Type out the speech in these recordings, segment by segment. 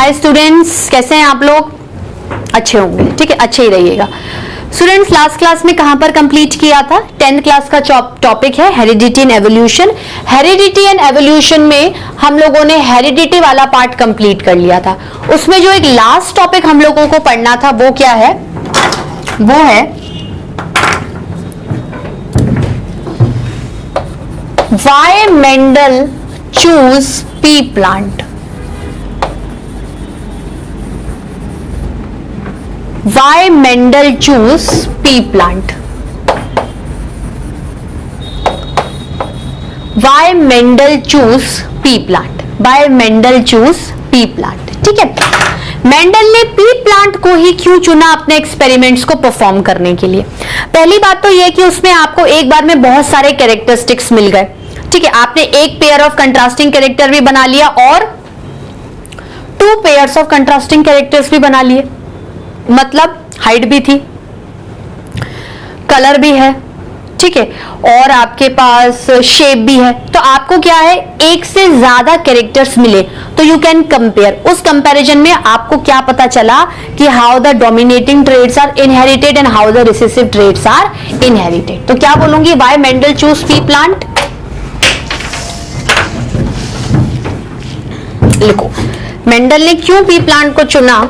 Hi students, कैसे हैं आप लोग? अच्छे होंगे, ठीक है, अच्छे ही रहिएगा। स्टूडेंट्स, लास्ट क्लास में कहां पर कंप्लीट किया था? 10th क्लास का टॉपिक है heredity and evolution. Heredity and evolution में हम लोगों ने हेरिडिटी वाला पार्ट कंप्लीट कर लिया था। उसमें जो एक लास्ट टॉपिक हम लोगों को पढ़ना था वो क्या है? वो है why Mendel choose pea plant. Why Mendel choose pea plant? Why Mendel choose pea plant? Why Mendel choose pea plant? ठीक है, मेंडल ने पी प्लांट को ही क्यों चुना अपने एक्सपेरिमेंट्स को परफॉर्म करने के लिए? पहली बात तो यह कि उसमें आपको एक बार में बहुत सारे कैरेक्टरिस्टिक्स मिल गए। ठीक है, आपने एक पेयर ऑफ कंट्रास्टिंग कैरेक्टर भी बना लिया और 2 पेयर्स ऑफ कंट्रास्टिंग कैरेक्टर्स भी बना लिए। मतलब हाइट भी थी, कलर भी है, ठीक है, और आपके पास शेप भी है। तो आपको क्या है, एक से ज्यादा कैरेक्टर्स मिले तो यू कैन कंपेयर। उस कंपैरिजन में आपको क्या पता चला कि how the dominating traits are inherited and how the recessive traits are inherited. तो क्या बोलूंगी, why Mendel choose pea plant? लिखो, मेंडल ने क्यों पी प्लांट को चुना?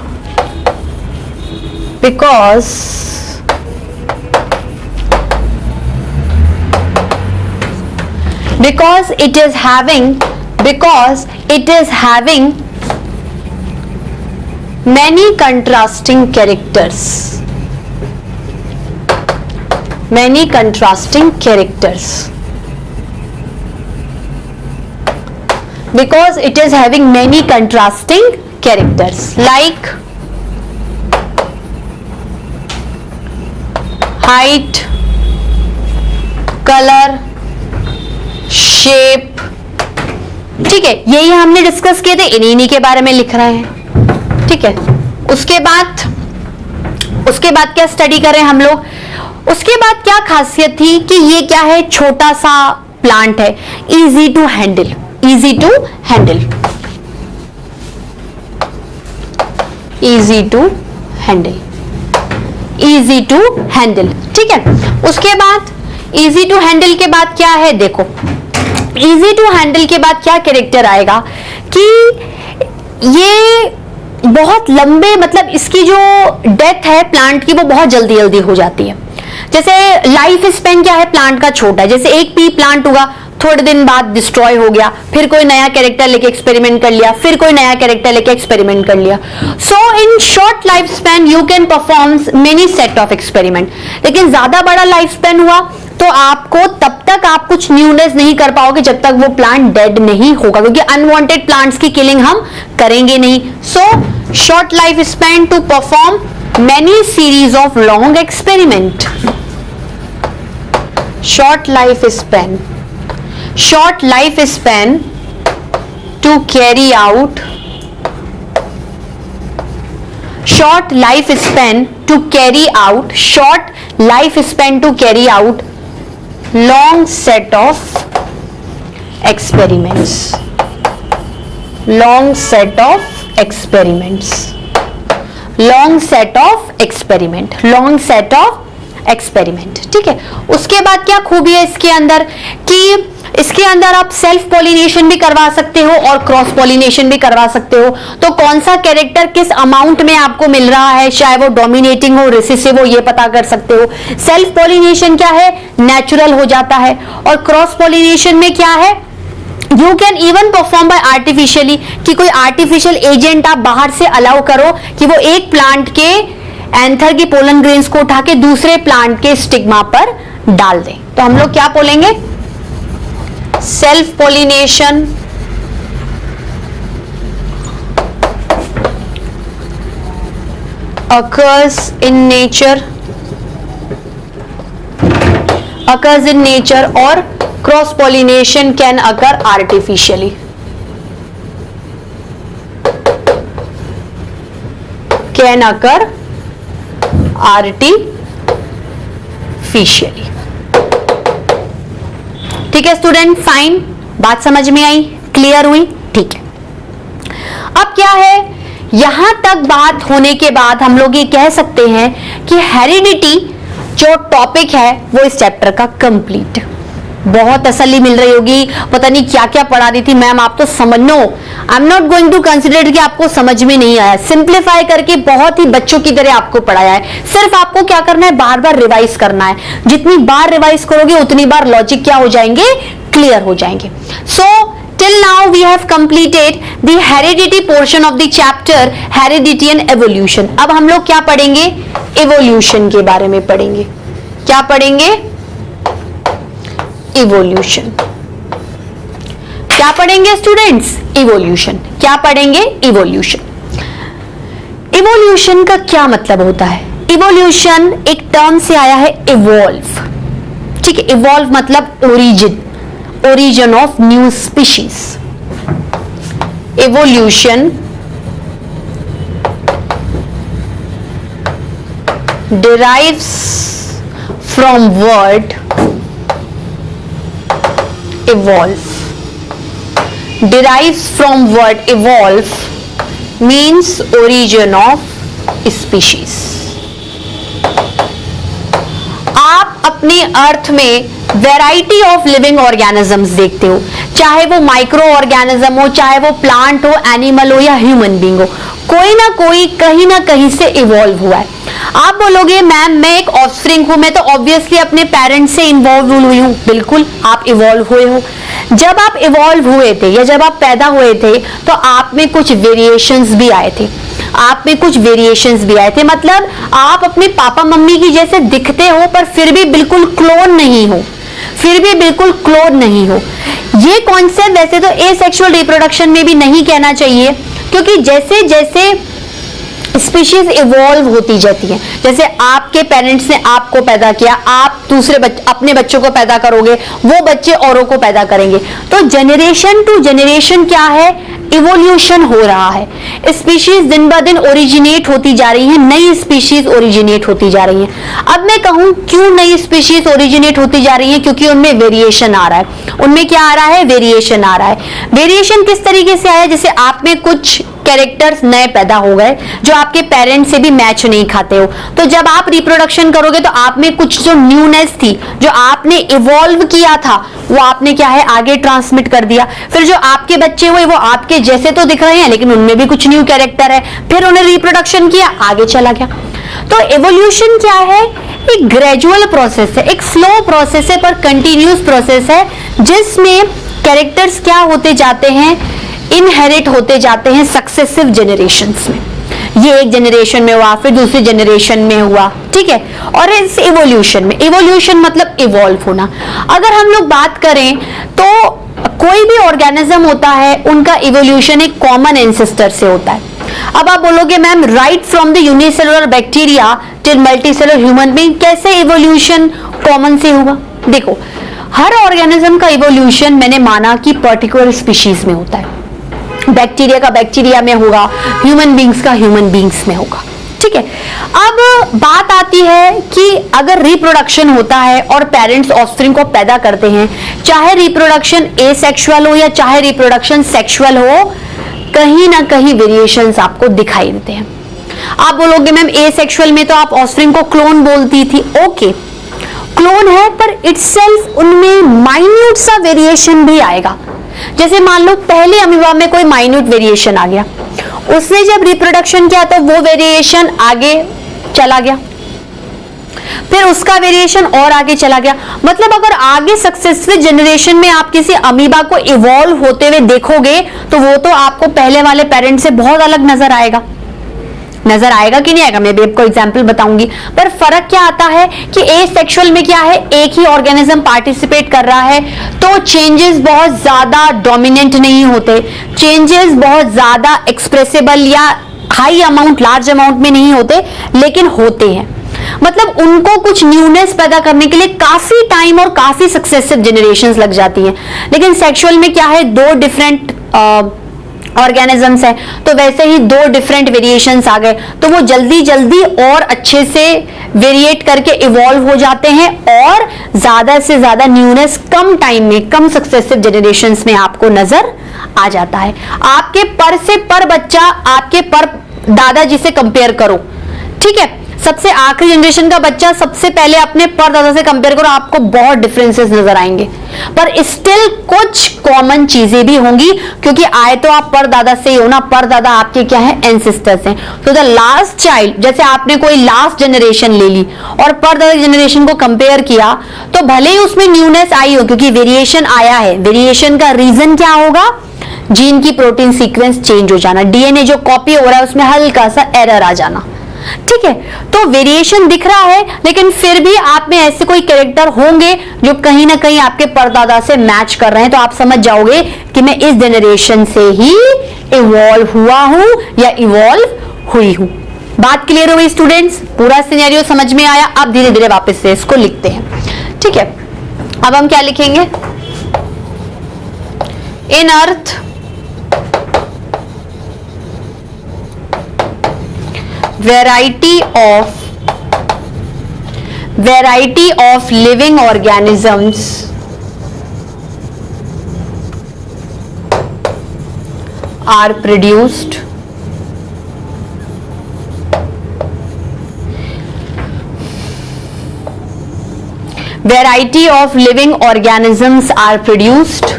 because it is having many contrasting characters, because it is having many contrasting characters like height, colour, shape. ठीक है, यही हमने डिस्कस किए थे, इन्हीं के बारे में लिख रहे हैं। ठीक है, उसके बाद क्या स्टडी कर रहे हैं हम लोग? उसके बाद क्या खासियत थी कि ये क्या है, छोटा सा प्लांट है, easy to handle, easy to handle, easy to handle, easy to handle. ठीक है, उसके बाद इजी टू हैंडल के बाद क्या है? देखो, इजी टू हैंडल के बाद क्या कैरेक्टर आएगा कि ये बहुत लंबे, मतलब इसकी जो डेथ है प्लांट की वो बहुत जल्दी जल्दी हो जाती है। जैसे लाइफ स्पेन क्या है प्लांट का, छोटा है। जैसे एक पी प्लांट हुआ, थोड़े दिन बाद डिस्ट्रॉय हो गया, फिर कोई नया कैरेक्टर लेके एक्सपेरिमेंट कर लिया, फिर कोई नया कैरेक्टर लेके एक्सपेरिमेंट कर लिया। So in short life span you can perform many set of experiment. लेकिन ज्यादा बड़ा लाइफ स्पैन हुआ तो आपको तब तक आप कुछ न्यूनेस नहीं कर पाओगे जब तक वो प्लांट डेड नहीं होगा, क्योंकि अनवांटेड प्लांट्स की किलिंग हम करेंगे नहीं। So short life span to perform many series of long experiment. Short life span to carry out long set of experiments, ठीक है। उसके बाद क्या खूबी है इसके अंदर कि इसके अंदर आप सेल्फ पॉलिनेशन भी करवा सकते हो और क्रॉस पॉलिनेशन भी करवा सकते हो। तो कौन सा कैरेक्टर किस अमाउंट में आपको मिल रहा है, चाहे वो डोमिनेटिंग हो, रिसेसिव हो, ये पता कर सकते हो। सेल्फ पॉलिनेशन क्या है, नेचुरल हो जाता है। और क्रॉस पॉलिनेशन में क्या है, you can even perform by artificially, कि कोई आर्टिफिशियल एजेंट आप बाहर से अलाउ करो कि वो एक प्लांट के एंथर की पोलन ग्रेन्स को उठा के दूसरे प्लांट के स्टिग्मा पर डाल दें। तो हम लोग क्या बोलेंगे, self pollination occurs in nature or cross pollination can occur artificially. ठीक है स्टूडेंट, फाइन, बात समझ में आई, क्लियर हुई? ठीक है। अब क्या है यहां तक बात होने के बाद हम लोग ये कह सकते हैं कि हेरिडिटी जो टॉपिक है वो इस चैप्टर का कंप्लीट। बहुत तसल्ली मिल रही होगी, पता नहीं क्या क्या पढ़ा रही थी मैम, आप तो समझो। I am not going to consider कि आपको समझ में नहीं आया, सिंप्लीफाई करके बहुत ही बच्चों की तरह आपको पढ़ाया है। सिर्फ आपको क्या करना है, बार बार रिवाइज करना है। जितनी बार रिवाइज करोगे उतनी बार लॉजिक क्या हो जाएंगे, क्लियर हो जाएंगे। सो till now we have completed the heredity portion of the chapter heredity and evolution। अब हम लोग क्या पढ़ेंगे, evolution के बारे में पढ़ेंगे। क्या पढ़ेंगे, evolution। क्या पढ़ेंगे स्टूडेंट्स, evolution। क्या पढ़ेंगे, evolution। evolution का क्या मतलब होता है, evolution एक टर्म से आया है evolve, ठीक है। evolve मतलब origin of new species। evolution derives from word evolve। derives from word evolve means origin of species। आप अपने अर्थ में वैरायटी ऑफ लिविंग ऑर्गेनिजम्स देखते हो, चाहे वो माइक्रो ऑर्गेनिज्म हो, चाहे वो प्लांट हो, एनिमल हो या ह्यूमन बीइंग हो, कोई ना कोई कहीं ना कहीं से इवॉल्व हुआ है। आप बोलोगे मैम मैं एक ऑफस्प्रिंग हूं, मैं तो ऑब्वियसली अपने पेरेंट्स से इन्वॉल्व हुई हूं। बिल्कुल आप इवॉल्व हुए हो। जब आप इवॉल्व हुए थे या जब आप पैदा हुए थे तो आप में कुछ वेरिएशंस भी आए थे, आप में कुछ वेरिएशंस भी आए थे। मतलब आप अपने पापा मम्मी की जैसे दिखते हो पर फिर भी बिल्कुल क्लोन नहीं हो, फिर भी बिल्कुल क्लोन नहीं हो। ये कॉन्सेप्ट वैसे तो एसेक्सुअल रिप्रोडक्शन में भी नहीं कहना चाहिए, क्योंकि जैसे जैसे स्पीशीज इवॉल्व होती जाती है, जैसे आपके पेरेंट्स ने आपको पैदा किया, आप दूसरे अपने बच्चों को पैदा करोगे, वो बच्चे औरों को पैदा करेंगे, तो जनरेशन टू जनरेशन क्या है, इवोल्यूशन हो रहा है। स्पीशीज दिन ब दिन ओरिजिनेट होती जा रही है, नई स्पीशीज ओरिजिनेट होती जा रही है। अब मैं कहूं क्यों नई स्पीशीज ओरिजिनेट होती जा रही है, क्योंकि उनमें वेरिएशन आ रहा है। उनमें क्या आ रहा है, वेरिएशन आ रहा है। वेरिएशन किस तरीके से आया, जैसे आप में कुछ कैरेक्टर्स नए पैदा हो गए जो आपके पेरेंट्स से भी मैच नहीं खाते हो, तो जब आप रिप्रोडक्शन करोगे तो आप में कुछ जो न्यूनेस थी, जो आपने इवॉल्व किया था, वो आपने क्या है आगे ट्रांसमिट कर दिया। फिर जो आपके बच्चे हुए वो आपके जैसे तो दिख रहे हैं लेकिन उनमें भी कुछ न्यू कैरेक्टर है, फिर उन्हें रिप्रोडक्शन किया, आगे चला गया। तो एवोल्यूशन क्या है, एक ग्रेजुअल प्रोसेस है, एक स्लो प्रोसेस है पर कंटिन्यूस प्रोसेस है, जिसमें कैरेक्टर्स क्या होते जाते हैं, इनहेरिट होते जाते हैं सक्सेसिव जनरेशंस में। ये एक जनरेशन में हुआ, फिर दूसरी जनरेशन में हुआ, ठीक है। और इस इवोल्यूशन में, इवोल्यूशन मतलब इवॉल्व होना। अगर हम लोग बात करें तो कोई भी ऑर्गेनिज्म होता है, उनका इवोल्यूशन एक कॉमन एंसेस्टर से होता है। अब आप बोलोगे ma'am right from the unicellular bacteria till multicellular human being, कैसे इवोल्यूशन कॉमन से हुआ। देखो हर ऑर्गेनिज्म का इवोल्यूशन मैंने माना कि पर्टिकुलर स्पीशीज में होता है, बैक्टीरिया का बैक्टीरिया में होगा, ह्यूमन बींग्स का ह्यूमन बींग्स में होगा, ठीक है। अब बात आती है कि अगर रिप्रोडक्शन होता है और पेरेंट्स ऑफस्प्रिंग को पैदा करते हैं, चाहे रिप्रोडक्शन एसेक्सुअल हो या चाहे रिप्रोडक्शन सेक्सुअल हो, कहीं ना कहीं वेरिएशंस आपको दिखाई देते हैं। आप बोलोगे मैम एसेक्सुअल में तो आप ऑफस्प्रिंग को क्लोन बोलती थी, ओके क्लोन है, पर इटसेल्फ उनमें माइन्यूट सा वेरिएशन भी आएगा। जैसे मान लो पहले अमीबा में कोई माइन्यूट वेरिएशन आ गया, उसने जब रिप्रोडक्शन किया तो वो वेरिएशन आगे चला गया, फिर उसका वेरिएशन और आगे चला गया। मतलब अगर आगे सक्सेसिव जनरेशन में आप किसी अमीबा को इवॉल्व होते हुए देखोगे तो वो तो आपको पहले वाले पेरेंट से बहुत अलग नजर आएगा। नजर आएगा कि नहीं आएगा, मैं भी आपको एग्जांपल बताऊंगी। पर फर्क क्या आता है कि एसेक्सुअल में क्या है, एक ही ऑर्गेनिज्म पार्टिसिपेट कर रहा है तो चेंजेस बहुत ज्यादा डोमिनेंट नहीं होते, चेंजेस बहुत ज्यादा एक्सप्रेसिबल या हाई अमाउंट लार्ज अमाउंट में नहीं होते, लेकिन होते हैं। मतलब उनको कुछ न्यूनेस पैदा करने के लिए काफी टाइम और काफी सक्सेसिव जनरेशंस लग जाती हैं। लेकिन सेक्सुअल में क्या है, दो डिफरेंट ऑर्गेनिजम्स है, तो वैसे ही दो डिफरेंट वेरिएशंस आ गए, तो वो जल्दी जल्दी और अच्छे से वेरिएट करके इवॉल्व हो जाते हैं और ज्यादा से ज्यादा न्यूनेस कम टाइम में, कम सक्सेसिव जनरेशंस में आपको नजर आ जाता है। आपके पर से पर बच्चा आपके पर दादाजी से कंपेयर करो, ठीक है, सबसे आखिरी जनरेशन का बच्चा सबसे पहले अपने परदादा से कंपेयर करो, आपको बहुत डिफरेंसेस नजर आएंगे, पर स्टिल कुछ कॉमन चीजें भी होंगी, क्योंकि आए तो आप परदादा से ही हो ना, परदादा आपके क्या है, एंसेस्टर्स हैं। तो द लास्ट चाइल्ड, जैसे आपने कोई लास्ट जनरेशन ले ली और परदादा जनरेशन को कंपेयर किया, तो भले ही उसमें न्यूनेस आई हो, क्योंकि वेरिएशन आया है, वेरिएशन का रीजन क्या होगा, जीन की प्रोटीन सीक्वेंस चेंज हो जाना, डीएनए जो कॉपी हो रहा है उसमें हल्का सा एरर आ जाना, ठीक है। तो वेरिएशन दिख रहा है, लेकिन फिर भी आप में ऐसे कोई कैरेक्टर होंगे जो कहीं ना कहीं आपके परदादा से मैच कर रहे हैं, तो आप समझ जाओगे कि मैं इस जनरेशन से ही इवॉल्व हुआ हूं या इवॉल्व हुई हूं। बात क्लियर हो गई स्टूडेंट्स? पूरा सिनेरियो समझ में आया? अब धीरे धीरे वापस से इसको लिखते हैं, ठीक है। अब हम क्या लिखेंगे, इन अर्थ variety of living organisms are produced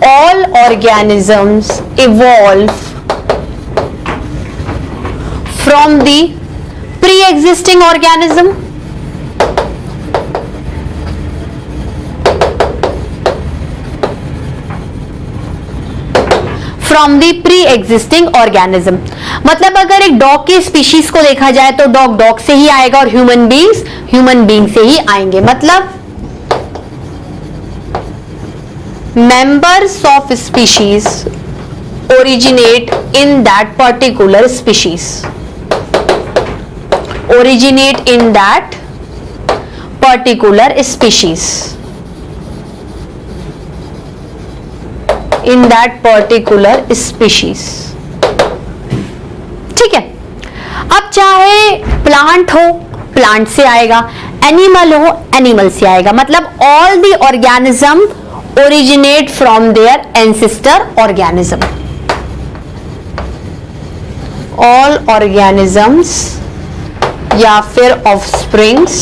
all organisms evolve from the pre-existing organism, from the pre existing organism. मतलब अगर एक डॉग की स्पीशीज को देखा जाए तो डॉग डॉग से ही आएगा और ह्यूमन बीइंग से ही आएंगे। मतलब members of species originate in that particular species, originate in that particular species, in that particular species, ठीक है। अब चाहे प्लांट हो प्लांट से आएगा, एनिमल हो एनिमल से आएगा। मतलब all the organism originate from their ancestor organism, all organisms या फिर offsprings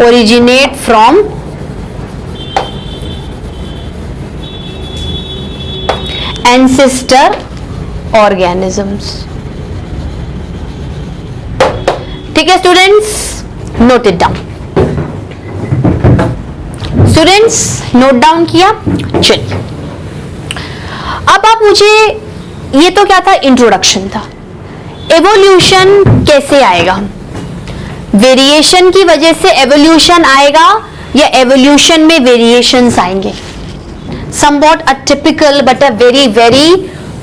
originate from ancestor organisms। ठीक है students, note it down. Students note down किया? चलिए अब आप मुझे, ये तो क्या था, इंट्रोडक्शन था। एवोल्यूशन कैसे आएगा? वेरिएशन की वजह से एवोल्यूशन आएगा या एवोल्यूशन में वेरिएशंस आएंगे? Somewhat a typical but a very very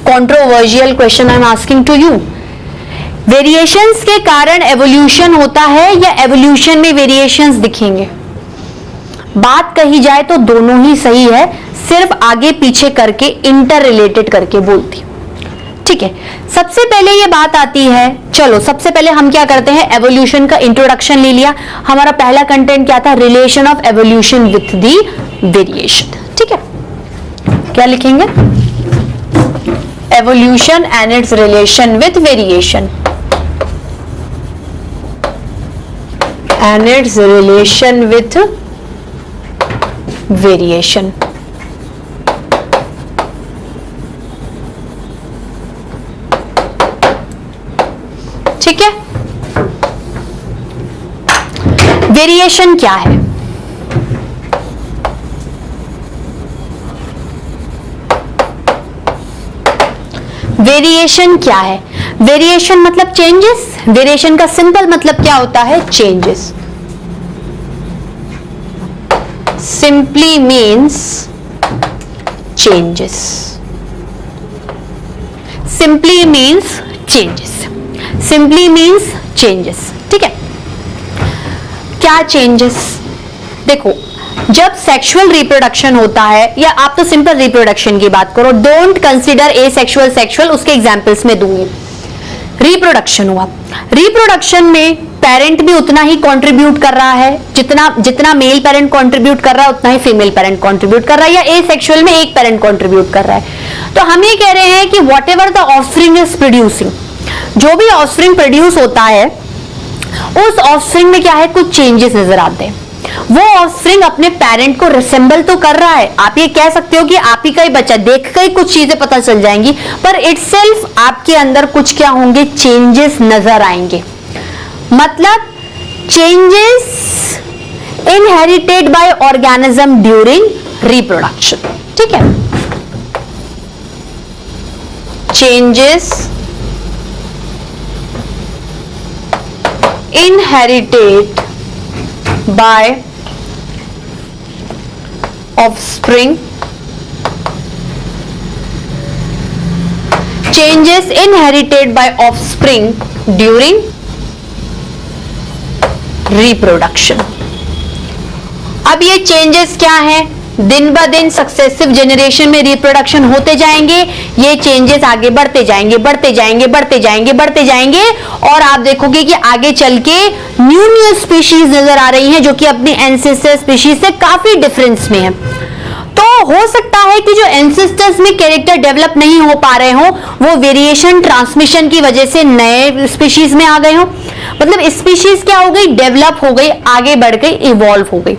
controversial question I am asking to you. Variations के कारण एवोल्यूशन होता है या एवोल्यूशन में वेरिएशंस दिखेंगे? बात कही जाए तो दोनों ही सही है, सिर्फ आगे पीछे करके इंटर रिलेटेड करके बोलती। ठीक है, सबसे पहले ये बात आती है, चलो सबसे पहले हम क्या करते हैं, एवोल्यूशन का इंट्रोडक्शन ले लिया। हमारा पहला कंटेंट क्या था, relation of evolution with the variation. ठीक है, क्या लिखेंगे, evolution and it's relation with variation, and its relation with variation। ठीक है, वेरिएशन क्या है? वेरिएशन क्या है? वेरिएशन मतलब चेंजेस। वेरिएशन का सिंपल मतलब क्या होता है, changes. Simply means changes, simply means changes, simply means changes, ठीक है। क्या चेंजेस? देखो, जब सेक्सुअल रिप्रोडक्शन होता है, या आप तो सिंपल रिप्रोडक्शन की बात करो, don't consider a sexual sexual, उसके एग्जांपल्स में दूंगी। रिप्रोडक्शन हुआ, रिप्रोडक्शन में पेरेंट भी उतना ही कंट्रीब्यूट कर रहा है, जितना मेल पेरेंट कंट्रीब्यूट कर रहा है उतना ही फीमेल पेरेंट कंट्रीब्यूट कर रहा है, या ए सेक्सुअल में एक पेरेंट कंट्रीब्यूट कर रहा है। तो हम ये कह रहे हैं कि what ever the offspring is producing, जो भी ऑफस्प्रिंग प्रोड्यूस होता है उस ऑफस्प्रिंग में क्या है, कुछ चेंजेस नजर आते हैं। वो ऑफस्प्रिंग अपने पेरेंट को रिसेंबल तो कर रहा है, आप ये कह सकते हो कि आप ही का ही बच्चा, देख कर ही कुछ चीजें पता चल जाएंगी, पर इटसेल्फ आपके अंदर कुछ क्या होंगे, चेंजेस नजर आएंगे। मतलब changes inherited by organism during reproduction, ठीक है। Changes inherited by offspring, changes inherited by offspring during reproduction। अब ये चेंजेस क्या है, दिन ब दिन सक्सेसिव जेनरेशन में रिप्रोडक्शन होते जाएंगे, ये चेंजेस आगे बढ़ते जाएंगे, बढ़ते जाएंगे, बढ़ते जाएंगे, बढ़ते जाएंगे, और आप देखोगे कि आगे चल के न्यू स्पीशीज नजर आ रही हैं जो कि अपनी एंसेस्टर स्पीशीज से काफी डिफरेंस में है। तो हो सकता है कि जो एंसेस्टर्स में कैरेक्टर डेवलप नहीं हो पा रहे हो, वो वेरिएशन ट्रांसमिशन की वजह से नए स्पीशीज में आ गए हो। मतलब स्पीशीज क्या हो गई, डेवलप हो गई, आगे बढ़ गई, इवॉल्व हो गई।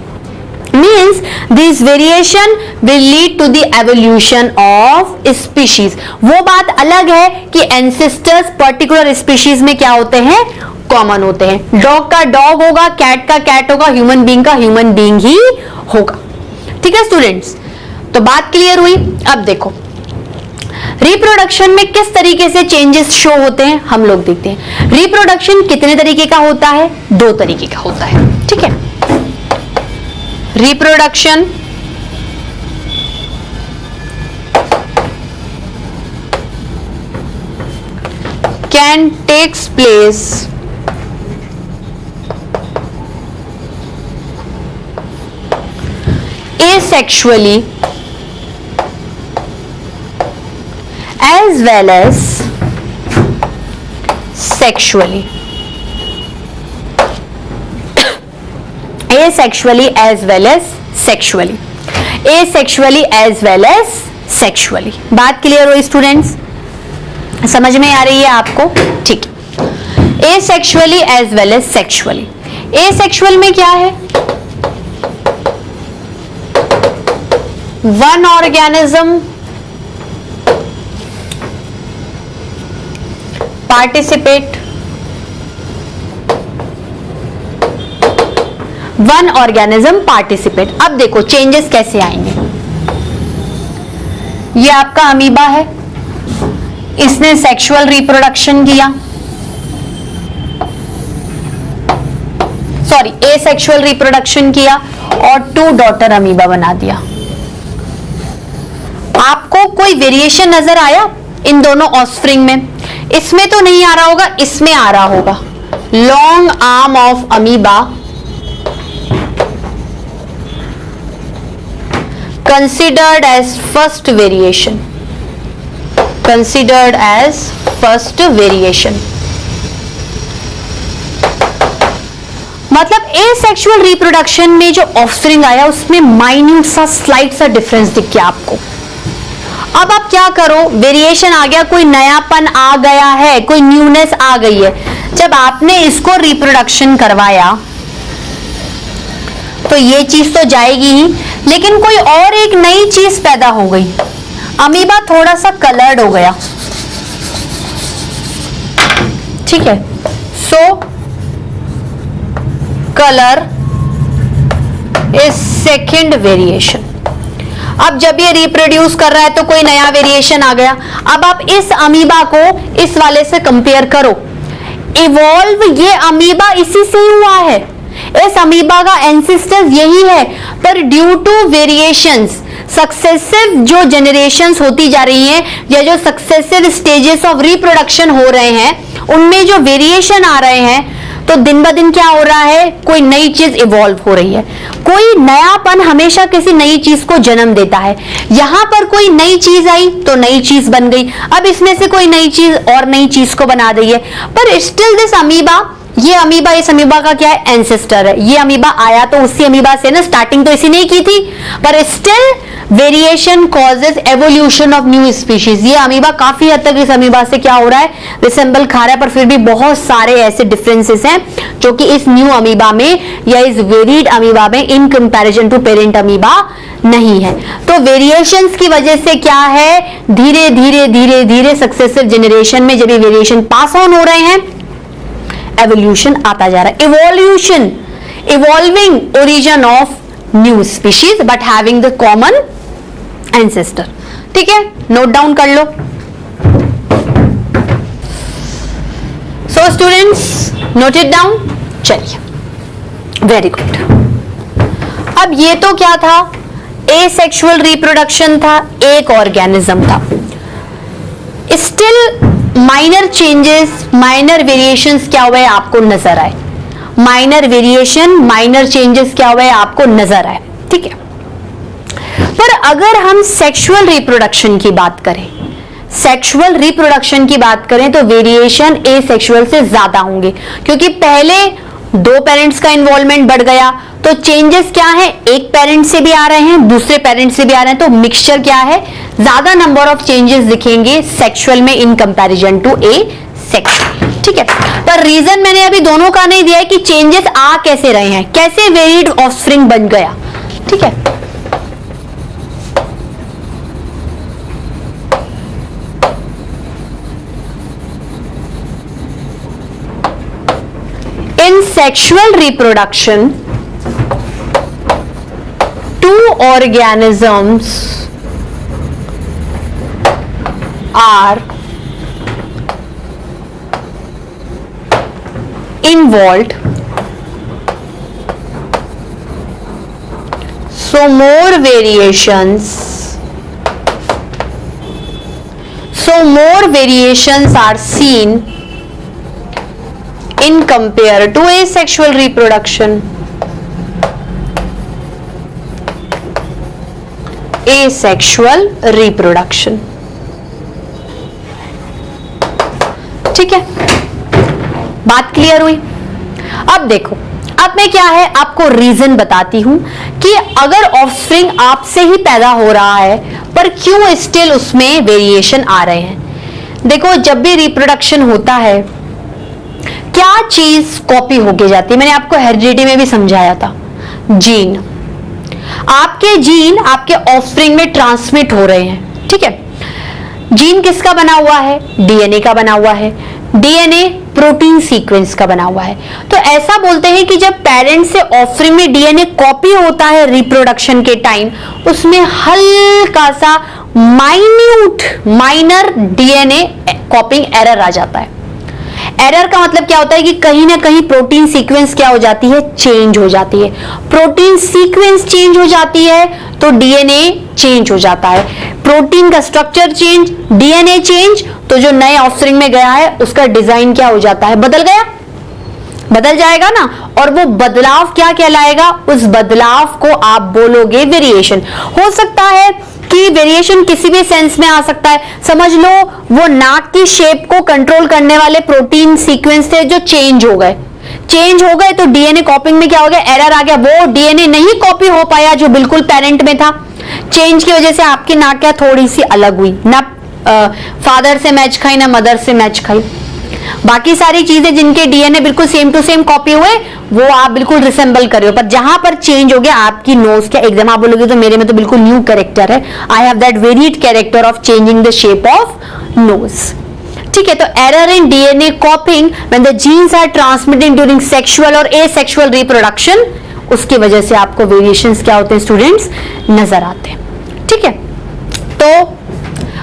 Means this variation will lead to the evolution of species। वो बात अलग है कि ancestors particular species में क्या होते हैं, कॉमन होते हैं। डॉग का डॉग होगा, कैट का कैट होगा, ह्यूमन बीइंग का ह्यूमन बीइंग ही होगा, ठीक है स्टूडेंट्स। तो बात क्लियर हुई। अब देखो रिप्रोडक्शन में किस तरीके से चेंजेस शो होते हैं, हम लोग देखते हैं। रिप्रोडक्शन कितने तरीके का होता है, 2 तरीके का होता है, ठीक है। reproduction can takes place asexually as well as sexually, asexually as well as sexually, asexually as well as sexually। बात क्लियर हुई स्टूडेंट्स, समझ में आ रही है आपको, ठीक है। asexually as well as sexually, asexual में क्या है, one organism participate, one organism participate. अब देखो चेंजेस कैसे आएंगे। ये आपका अमीबा है, इसने सेक्सुअल रिप्रोडक्शन किया, सॉरी एसेक्सुअल रिप्रोडक्शन किया और 2 डॉटर अमीबा बना दिया। आपको कोई वेरिएशन नजर आया इन दोनों ऑफस्प्रिंग में? इसमें तो नहीं आ रहा होगा, इसमें आ रहा होगा। Long arm of amoeba considered as first variation, considered as first variation। मतलब एसेक्सुअल रिप्रोडक्शन में जो ऑफस्प्रिंग आया उसमें माइन्यूट सा स्लाइट सा डिफरेंस दिख गया आपको। अब आप क्या करो, वेरिएशन आ गया, कोई नयापन आ गया है, कोई न्यूनेस आ गई है। जब आपने इसको रिप्रोडक्शन करवाया तो ये चीज तो जाएगी ही, लेकिन कोई और एक नई चीज पैदा हो गई। अमीबा थोड़ा सा कलर्ड हो गया, ठीक है। सो कलर इज सेकेंड वेरिएशन। अब जब ये रिप्रोड्यूस कर रहा है तो कोई नया वेरिएशन आ गया। अब आप इस अमीबा को इस वाले से कंपेयर करो, इवॉल्व ये अमीबा इसी से ही हुआ है, इस अमीबा का एंसेस्टर यही है, पर ड्यू टू वेरिएशंस सक्सेसिव जो जनरेशंस होती जा रही हैं या जो सक्सेसिव स्टेजेस ऑफ रिप्रोडक्शन हो रहे हैं उनमें जो वेरिएशन आ रहे हैं, तो दिन ब दिन क्या हो रहा है, कोई नई चीज इवॉल्व हो रही है। कोई नयापन हमेशा किसी नई चीज को जन्म देता है। यहां पर कोई नई चीज आई तो नई चीज बन गई, अब इसमें से कोई नई चीज और नई चीज को बना रही है। पर स्टिल दिस अमीबा, ये अमीबा इस अमीबा का क्या है, एंसेस्टर है। ये अमीबा आया तो उसी अमीबा से ना, स्टार्टिंग तो इसी ने की थी, पर still variation causes evolution of new species. ये अमीबा काफी हद तक इस अमीबा से क्या हो रहा है, रिसेंबल खा रहा है, पर फिर भी बहुत सारे ऐसे डिफरेंसेस हैं जो कि इस न्यू अमीबा में या इस वेरिड अमीबा में in comparison to parent amoeba नहीं है। तो वेरिएशंस की वजह से क्या है, धीरे धीरे धीरे धीरे सक्सेसिव जनरेशन में जब ये वेरिएशन पास ऑन हो रहे हैं, एवोल्यूशन आता जा रहा है। Evolution, evolving origin of new species but having the common ancestor. ठीक है, नोट डाउन कर लो। So students, note it down. चलिए, वेरी गुड। अब ये तो क्या था, एसेक्सुअल रिप्रोडक्शन था, एक ऑर्गेनिज्म था। Still minor changes, minor variations क्या हुए आपको नजर आए, माइनर वेरिएशन, माइनर चेंजेस क्या हुए आपको नजर आए। ठीक है, पर अगर हम सेक्सुअल रिप्रोडक्शन की बात करें, सेक्सुअल रिप्रोडक्शन की बात करें तो वेरिएशन एसेक्सुअल से ज्यादा होंगे, क्योंकि पहले दो पेरेंट्स का इन्वॉल्वमेंट बढ़ गया, तो चेंजेस क्या है, एक पेरेंट से भी आ रहे हैं, दूसरे पेरेंट से भी आ रहे हैं, तो मिक्सचर क्या है, ज्यादा नंबर ऑफ चेंजेस दिखेंगे सेक्सुअल में in comparison to asexual. ठीक है, पर रीजन मैंने अभी दोनों का नहीं दिया है कि चेंजेस आ कैसे रहे हैं, कैसे वेरिड ऑफस्प्रिंग बन गया। ठीक है, in sexual reproduction, two organisms are involved, so more variations are seen in compare to asexual reproduction. Asexual reproduction. ठीक है, बात क्लियर हुई। अब देखो, अब मैं क्या है आपको रीजन बताती हूं कि अगर ऑफस्प्रिंग आपसे ही पैदा हो रहा है पर क्यों स्टिल उसमें वेरिएशन आ रहे हैं। देखो, जब भी रिप्रोडक्शन होता है क्या चीज कॉपी होके जाती है, मैंने आपको हेरिडिटी में भी समझाया था, जीन। आपके जीन आपके ऑफस्प्रिंग में ट्रांसमिट हो रहे हैं। ठीक है, जीन किसका बना हुआ है, डीएनए का बना हुआ है। डीएनए प्रोटीन सीक्वेंस का बना हुआ है। तो ऐसा बोलते हैं कि जब पेरेंट से ऑफस्प्रिंग में डीएनए कॉपी होता है रिप्रोडक्शन के टाइम, उसमें हल्का सा माइनर डीएनए कॉपिंग एरर आ जाता है। एरर का मतलब क्या होता है कि कहीं ना कहीं प्रोटीन सीक्वेंस क्या हो जाती है, चेंज हो जाती है। प्रोटीन सीक्वेंस चेंज हो जाती है तो डीएनए चेंज हो जाता है। प्रोटीन का स्ट्रक्चर चेंज, डीएनए चेंज, तो जो नए ऑफस्प्रिंग में गया है उसका डिजाइन क्या हो जाता है, बदल गया, बदल जाएगा ना। और वो बदलाव क्या कहलाएगा, उस बदलाव को आप बोलोगे वेरिएशन। हो सकता है कि वेरिएशन किसी भी सेंस में आ सकता है। समझ लो वो नाक की शेप को कंट्रोल करने वाले प्रोटीन सीक्वेंस थे जो चेंज हो गए तो डीएनए कॉपिंग में क्या हो गया, एरर आ गया। वो डीएनए नहीं कॉपी हो पाया जो बिल्कुल पेरेंट में था। चेंज की वजह से आपकी नाक क्या थोड़ी सी अलग हुई, ना फादर से मैच खाई ना मदर से मैच खाई। बाकी सारी चीजें जिनके डीएनए बिल्कुल सेम टू सेम कॉपी हुए वो आप बिल्कुल रिसेंबल कर रहे हो, पर जहां पर चेंज हो गया आपकी नोज क्या एकदम आप बोलोगे तो मेरे में तो बिल्कुल न्यू कैरेक्टर है, I have that varied character of changing the shape of nose. ठीक है, तो error in DNA copying when the genes are transmitting during sexual और एसेक्सुअल रिप्रोडक्शन, उसकी वजह से आपको वेरिएशंस क्या होते हैं स्टूडेंट्स, नजर आते हैं। ठीक है, तो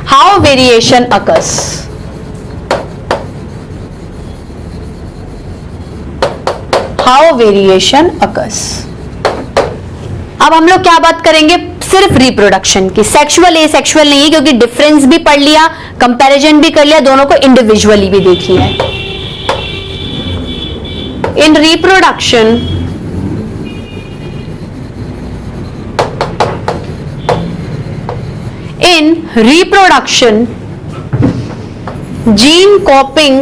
how variation occurs, how variation occurs. अब हम लोग क्या बात करेंगे, सिर्फ रिप्रोडक्शन की, सेक्सुअल एसेक्सुअल नहीं है, क्योंकि डिफरेंस भी पढ़ लिया, कंपैरिजन भी कर लिया, दोनों को इंडिविजुअली भी देख लिया है। in reproduction, gene copying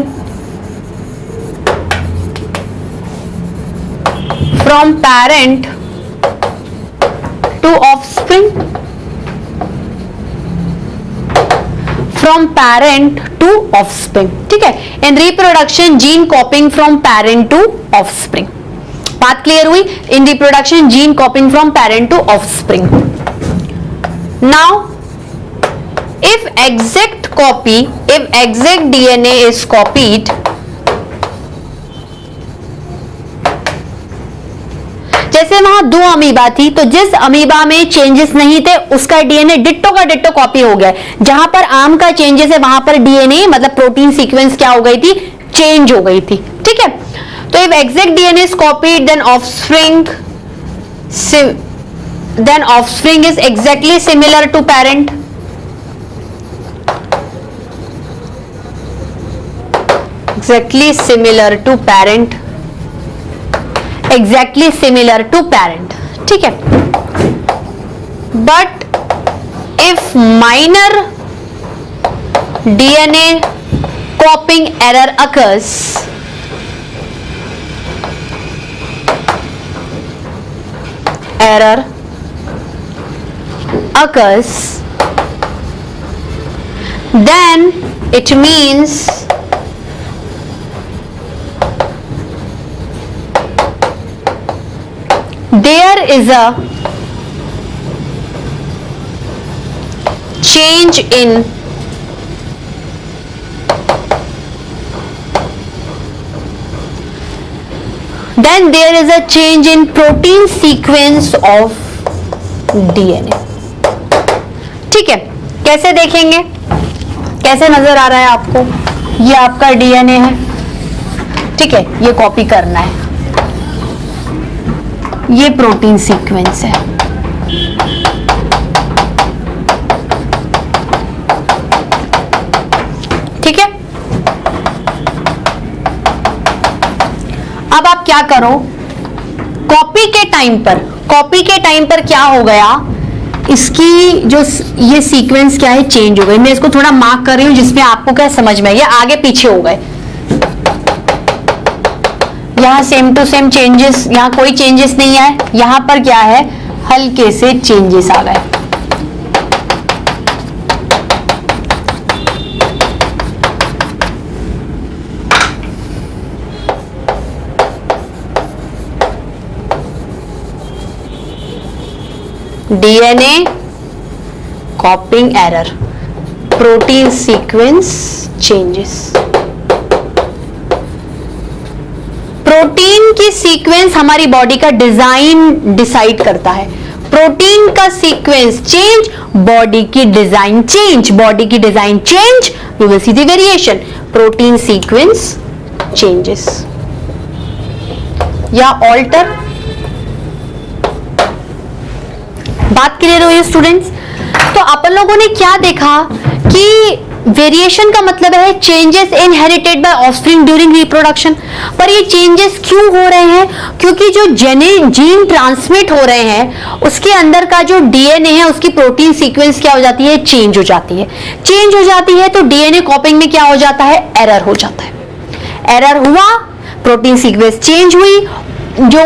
from parent to offspring, ठीक है। In reproduction gene copying from parent to offspring, बात क्लियर हुई? In reproduction gene copying from parent to offspring. Now if exact DNA is copied, जैसे वहां 2 amoeba थी, तो जिस amoeba में चेंजेस नहीं थे उसका डीएनए डिट्टो का डिट्टो कॉपी हो गया। जहां पर आम का चेंजेस है वहां पर डीएनए मतलब प्रोटीन सीक्वेंस क्या हो गई थी? चेंज हो गई थी, ठीक है। तो if exact DNA is copied then offspring is exactly similar to parent. exactly similar to parent, ठीक है। but if minor DNA copying error occurs, then it means there is a change in protein sequence of DNA, ठीक है। कैसे देखेंगे? कैसे नजर आ रहा है आपको? ये आपका डीएनए है, ठीक है, ये कॉपी करना है, ये प्रोटीन सीक्वेंस है, ठीक है। अब आप क्या करो, कॉपी के टाइम पर क्या हो गया, इसकी जो ये सीक्वेंस क्या है, चेंज हो गई। मैं इसको थोड़ा मार्क कर रही हूं जिसमें आपको क्या समझ में, ये आगे पीछे हो गए। यहाँ सेम टू सेम चेंजेस, यहाँ कोई चेंजेस नहीं है, यहाँ पर क्या है, हल्के से चेंजेस आ गए। DNA कॉपिंग error, protein sequence changes. Protein की सीक्वेंस हमारी बॉडी का डिजाइन डिसाइड करता है। प्रोटीन का सीक्वेंस चेंज, बॉडी की design change, you will see the variation. Protein sequence changes या ऑल्टर। बात क्लियर हुई स्टूडेंट्स? तो अपन लोगों ने क्या देखा कि वेरिएशन का मतलब है changes inherited by offspring during reproduction. पर ये चेंजेस क्यों हो रहे हैं? क्योंकि जो जीन ट्रांसमिट हो रहे हैं उसके अंदर का जो डीएनए है उसकी प्रोटीन सीक्वेंस क्या हो जाती है, चेंज हो जाती है। तो डीएनए कॉपिंग में क्या हो जाता है, एरर हो जाता है। एरर हुआ, प्रोटीन सीक्वेंस चेंज हुई, जो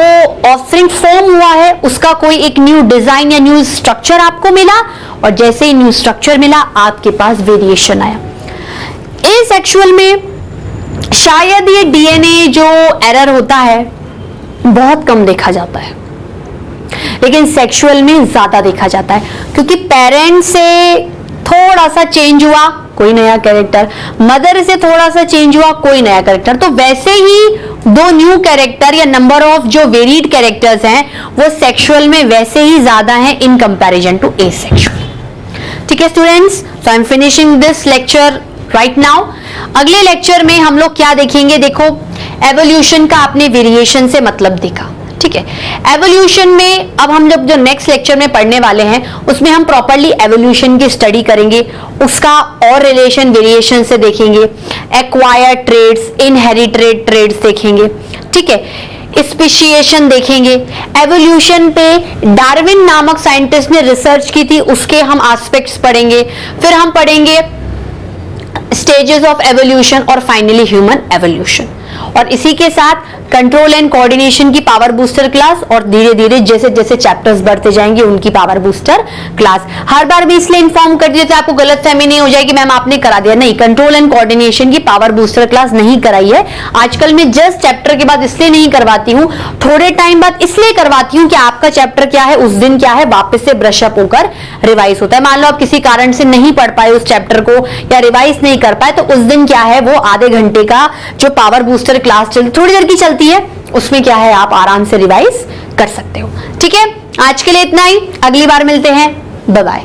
ऑफस्प्रिंग फॉर्म हुआ है उसका कोई एक न्यू डिजाइन या न्यू स्ट्रक्चर आपको मिला, और जैसे ही न्यू स्ट्रक्चर मिला आपके पास वेरिएशन आया। एसेक्सुअल में शायद ये डीएनए जो एरर होता है बहुत कम देखा जाता है, लेकिन सेक्सुअल में ज्यादा देखा जाता है, क्योंकि पेरेंट से थोड़ा सा चेंज हुआ, कोई नया कैरेक्टर, मदर से थोड़ा सा चेंज हुआ, कोई नया कैरेक्टर। तो वैसे ही 2 न्यू कैरेक्टर या नंबर ऑफ जो वेरिड कैरेक्टर्स हैं वो सेक्सुअल में वैसे ही ज्यादा हैं इन कंपैरिजन टू एसेक्सुअल। ठीक है students, so I am finishing this lecture right now. अगले लेक्चर में हम लोग क्या देखेंगे, देखो एवोल्यूशन का आपने वेरिएशन से मतलब देखा, ठीक है। एवोल्यूशन में अब हम जब जो नेक्स्ट लेक्चर में पढ़ने वाले हैं उसमें हम प्रॉपरली एवोल्यूशन की स्टडी करेंगे, उसका और रिलेशन वेरिएशन से देखेंगे, एक्वायर्ड ट्रेड्स, इनहेरिटेड ट्रेड्स देखेंगे, ठीक है, स्पेशिएशन देखेंगे। एवोल्यूशन पे डार्विन नामक साइंटिस्ट ने रिसर्च की थी, उसके हम एस्पेक्ट्स पढ़ेंगे। फिर हम पढ़ेंगे स्टेजेस ऑफ एवोल्यूशन और फाइनली ह्यूमन एवोल्यूशन। और इसी के साथ कंट्रोल एंड कोऑर्डिनेशन की पावर बूस्टर क्लास और धीरे धीरे जैसे जैसे चैप्टर्स बढ़ते जाएंगे उनकी पावर बूस्टर क्लास। हर बार भी इसलिए इन्फॉर्म कर दिया था आपको गलतफहमी नहीं हो जाएगी मैम आपने करा दिया, नहीं, कंट्रोल एंड कोऑर्डिनेशन की पावर बूस्टर क्लास नहीं कराई है आजकल। मैं जस्ट चैप्टर के बाद इसलिए नहीं करवाती हूँ, थोड़े टाइम बाद इसलिए करवाती हूँ कि आपका चैप्टर क्या है उस दिन क्या है वापस से ब्रश अप होकर रिवाइज होता है। मान लो आप किसी कारण से नहीं पढ़ पाए उस चैप्टर को या रिवाइज नहीं कर पाए तो उस दिन क्या है वो आधे घंटे का जो पावर बूस्टर क्लास थोड़ी देर की चलती है उसमें क्या है आप आराम से रिवाइज कर सकते हो। ठीक है, आज के लिए इतना ही, अगली बार मिलते हैं, बाय बाय।